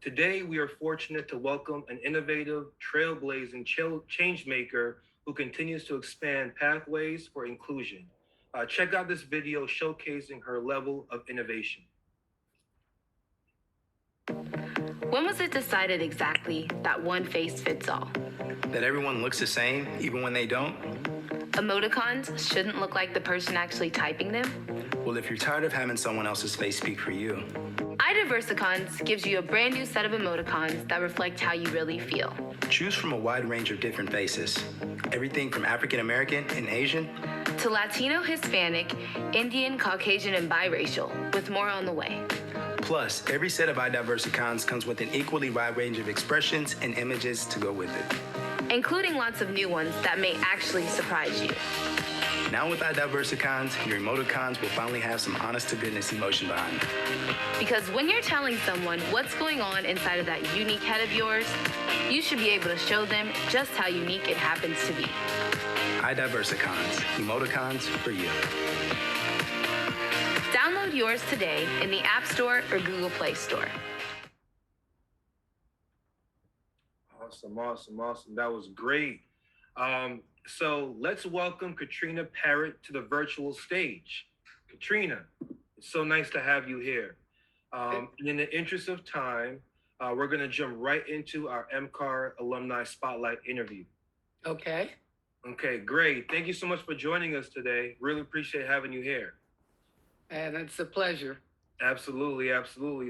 Today, we are fortunate to welcome an innovative, trailblazing change maker who continues to expand pathways for inclusion. Check out this video showcasing her level of innovation. When was it decided exactly that one face fits all? That everyone looks the same, even when they don't? Emoticons shouldn't look like the person actually typing them? Well, if you're tired of having someone else's face speak for you, iDiversicons gives you a brand new set of emoticons that reflect how you really feel. choose from a wide range of different faces. Everything from African American and Asian To Latino, Hispanic, Indian, Caucasian, and biracial, with more on the way. Plus, every set of iDiversicons comes with an equally wide range of expressions and images to go with it. Including lots of new ones that may actually surprise you. Now with iDiversicons, your emoticons will finally have some honest-to-goodness emotion behind them. Because when you're telling someone what's going on inside of that unique head of yours, you should be able to show them just how unique it happens to be. iDiversicons, emoticons for you. Download yours today in the App Store or Google Play Store. Awesome. That was great. So let's welcome Katrina Parrott to the virtual stage. Katrina, it's so nice to have you here. And in the interest of time, we're going to jump right into our MCAR Alumni Spotlight interview. Okay. Okay, great. Thank you so much for joining us today. Really appreciate having you here. And it's a pleasure. Absolutely.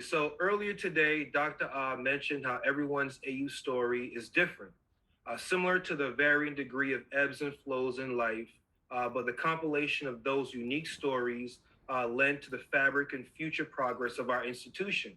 So earlier today, Dr. Ah mentioned how everyone's AU story is different, similar to the varying degree of ebbs and flows in life, but the compilation of those unique stories lend to the fabric and future progress of our institution.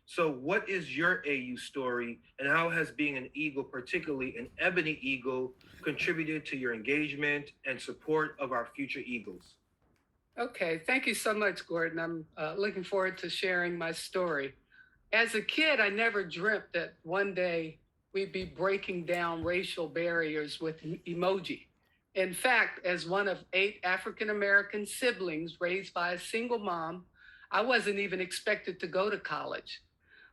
So what is your AU story, and how has being an Eagle, particularly an Ebony Eagle, contributed to your engagement and support of our future Eagles? Okay. Thank you so much, Gordon. I'm looking forward to sharing my story. As a kid, I never dreamt that one day we'd be breaking down racial barriers with emoji. In fact, as one of 8 African-American siblings raised by a single mom, I wasn't even expected to go to college.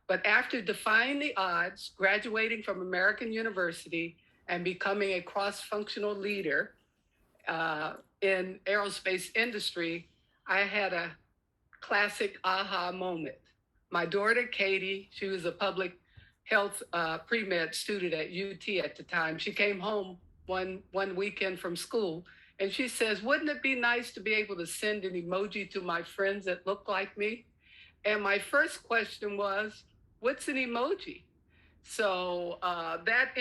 But after defying the odds, graduating from American University and becoming a cross-functional leader in aerospace industry, I had a classic aha moment. My daughter, Katie, she was a public health pre-med student at UT at the time. She came home one weekend from school and she says, wouldn't it be nice to be able to send an emoji to my friends that look like me? And my first question was, what's an emoji? So that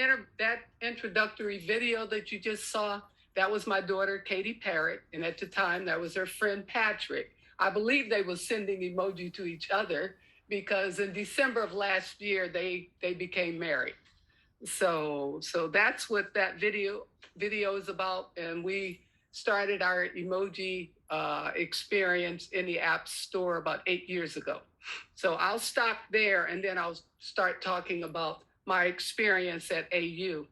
introductory video that you just saw, that was my daughter, Katie Parrott. And at the time, that was her friend, Patrick. I believe they were sending emoji to each other because in December of last year, they became married. So that's what that video is about. And we started our emoji experience in the App Store about 8 years ago. So I'll stop there and then I'll start talking about my experience at AU.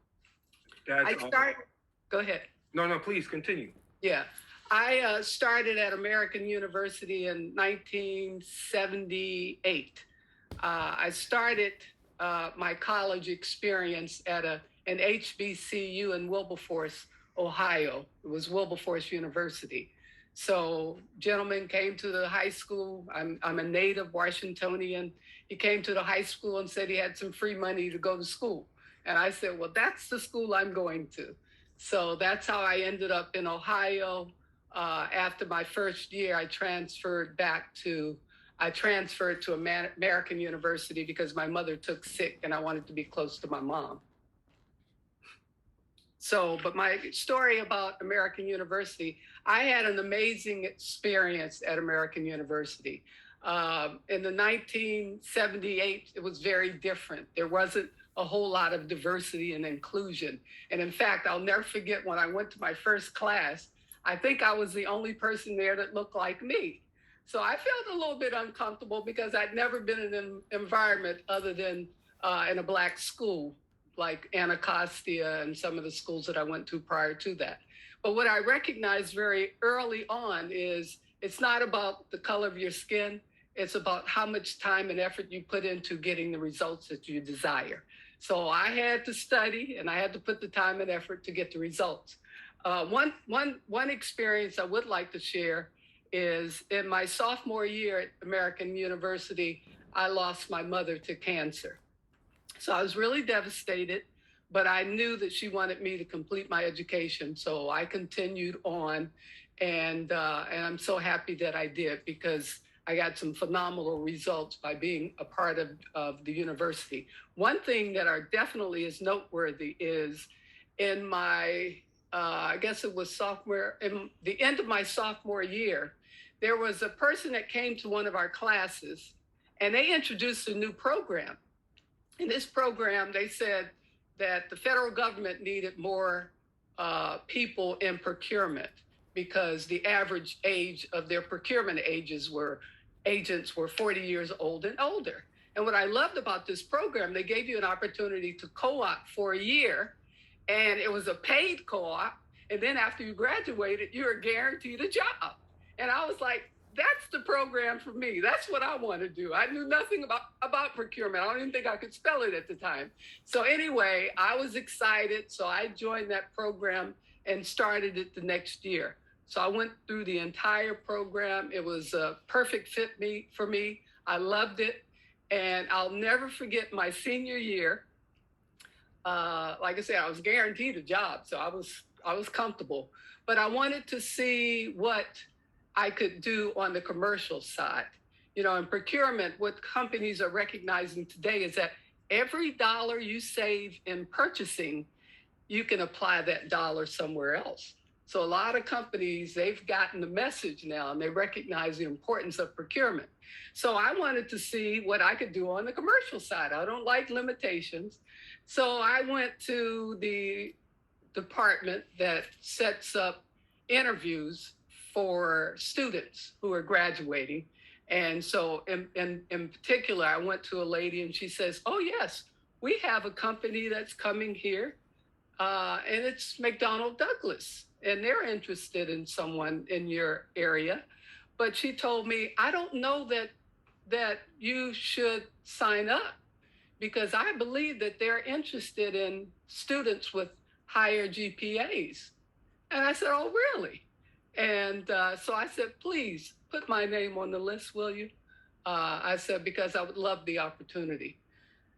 Go ahead. No, please continue. Yeah, I started at American University in 1978. I started my college experience at an HBCU in Wilberforce, Ohio. It was Wilberforce University. So gentleman came to the high school. I'm a native Washingtonian. He came to the high school and said he had some free money to go to school. And I said, well, that's the school I'm going to. So that's how I ended up in Ohio. After my first year, I transferred to American University because my mother took sick and I wanted to be close to my mom. So, but my story about American University, I had an amazing experience at American University. In the 1978, it was very different. There wasn't a whole lot of diversity and inclusion. And in fact, I'll never forget when I went to my first class, I think I was the only person there that looked like me. So I felt a little bit uncomfortable because I'd never been in an environment other than in a Black school, like Anacostia and some of the schools that I went to prior to that. But what I recognized very early on is it's not about the color of your skin, It's about how much time and effort you put into getting the results that you desire. So I had to study and I had to put the time and effort to get the results. One experience I would like to share is in my sophomore year at American University, I lost my mother to cancer. So I was really devastated, but I knew that she wanted me to complete my education. So I continued on, and I'm so happy that I did because I got some phenomenal results by being a part of the university. One thing that are definitely is noteworthy is in my, I guess it was sophomore, in the end of my sophomore year, there was a person that came to one of our classes and they introduced a new program. In this program, they said that the federal government needed more people in procurement because the average age of their procurement agents were 40 years old and older. And what I loved about this program, they gave you an opportunity to co-op for a year, and it was a paid co-op. And then after you graduated, you were guaranteed a job. And I was like, that's the program for me. That's what I want to do. I knew nothing about procurement. I don't even think I could spell it at the time. So anyway, I was excited. So I joined that program and started it the next year. So I went through the entire program. It was a perfect fit for me. I loved it. And I'll never forget my senior year. Like I said, I was guaranteed a job. So I was comfortable. But I wanted to see what I could do on the commercial side. You know, in procurement, what companies are recognizing today is that every dollar you save in purchasing, you can apply that dollar somewhere else. So a lot of companies, they've gotten the message now and they recognize the importance of procurement. So I wanted to see what I could do on the commercial side. I don't like limitations. So I went to the department that sets up interviews for students who are graduating. And so in particular, I went to a lady and she says, oh yes, we have a company that's coming here and it's McDonnell Douglas and they're interested in someone in your area. But she told me, I don't know that you should sign up because I believe that they're interested in students with higher GPAs. And I said, oh, really? And so I said, please put my name on the list, will you? I said, because I would love the opportunity.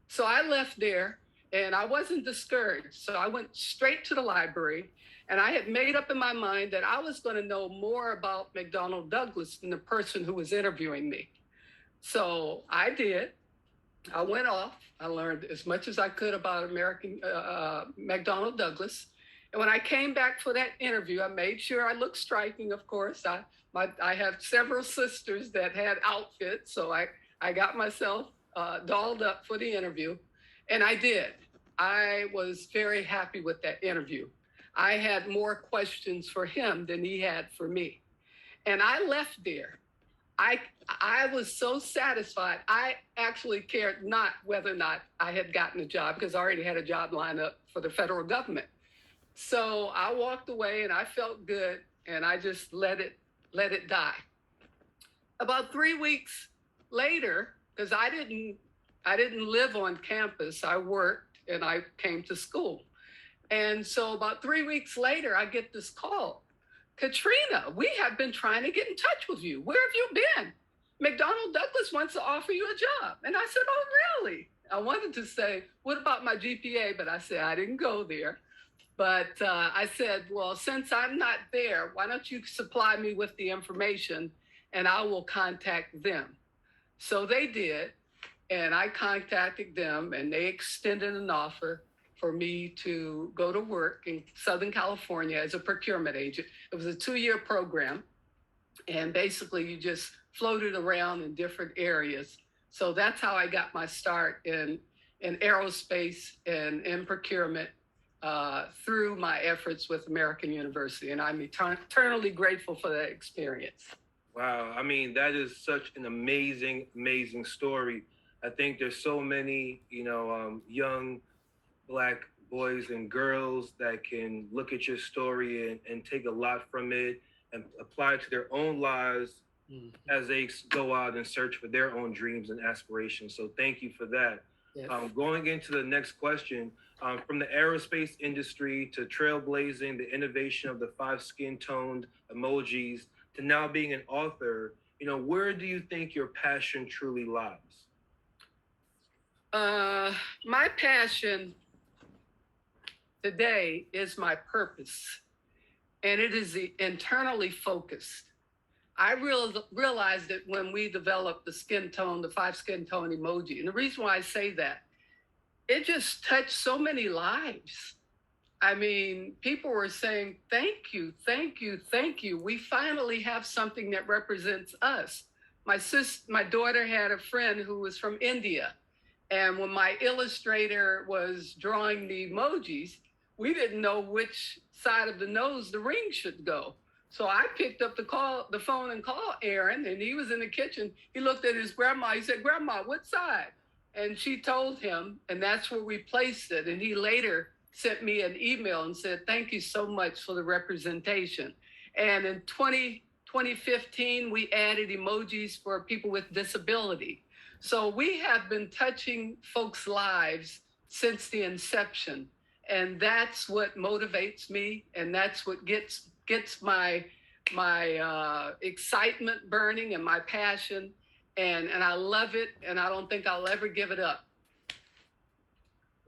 So I left there and I wasn't discouraged. So I went straight to the library and I had made up in my mind that I was going to know more about McDonnell Douglas than the person who was interviewing me. So I did. I went off. I learned as much as I could about American McDonnell Douglas. And when I came back for that interview, I made sure I looked striking, of course. I have several sisters that had outfits, so I got myself dolled up for the interview, and I did. I was very happy with that interview. I had more questions for him than he had for me. And I left there. I was so satisfied. I actually cared not whether or not I had gotten a job because I already had a job lined up for the federal government. So I walked away and I felt good and I just let it die. About 3 weeks later, because I didn't live on campus, I worked and I came to school. And so about 3 weeks later, I get this call. Katrina, we have been trying to get in touch with you. Where have you been? McDonnell Douglas wants to offer you a job. And I said, oh, really? I wanted to say, what about my GPA? But I said, I didn't go there. But I said, well, since I'm not there, why don't you supply me with the information and I will contact them. So they did. And I contacted them and they extended an offer for me to go to work in Southern California as a procurement agent. It was a 2-year program. And basically you just floated around in different areas. So that's how I got my start in aerospace and in procurement through my efforts with American University. And I'm eternally grateful for that experience. Wow. I mean, that is such an amazing, amazing story. I think there's so many, young Black boys and girls that can look at your story and take a lot from it and apply it to their own lives as they go out and search for their own dreams and aspirations. So thank you for that. Yes. Going into the next question, from the aerospace industry to trailblazing the innovation of the 5 skin-toned emojis to now being an author, where do you think your passion truly lies? My passion today is my purpose, and it is internally focused. I realized it when we developed the 5 skin tone emoji. And the reason why I say that, it just touched so many lives. I mean, people were saying, thank you, thank you, thank you. We finally have something that represents us. My daughter had a friend who was from India. And when my illustrator was drawing the emojis, we didn't know which side of the nose the ring should go. So I picked up the phone and called Aaron, and he was in the kitchen. He looked at his grandma. He said, "Grandma, what side?" And she told him, and that's where we placed it. And he later sent me an email and said, "Thank you so much for the representation." And in 2015, we added emojis for people with disability. So we have been touching folks' lives since the inception. And that's what motivates me, and that's what gets my excitement burning and my passion, and I love it, and I don't think I'll ever give it up.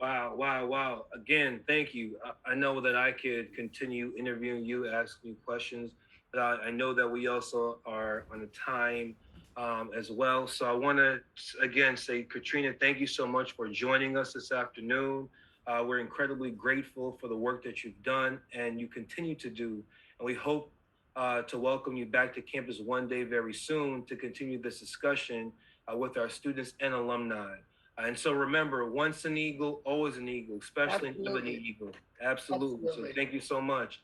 Wow, wow, wow. Again, thank you. I know that I could continue interviewing you, asking you questions, but I know that we also are on a time as well. So I want to, again, say, Katrina, thank you so much for joining us this afternoon. We're incredibly grateful for the work that you've done and you continue to do. And we hope to welcome you back to campus one day very soon to continue this discussion with our students and alumni. And so remember, once an eagle, always an eagle, especially an ebony eagle. Absolutely. So thank you so much.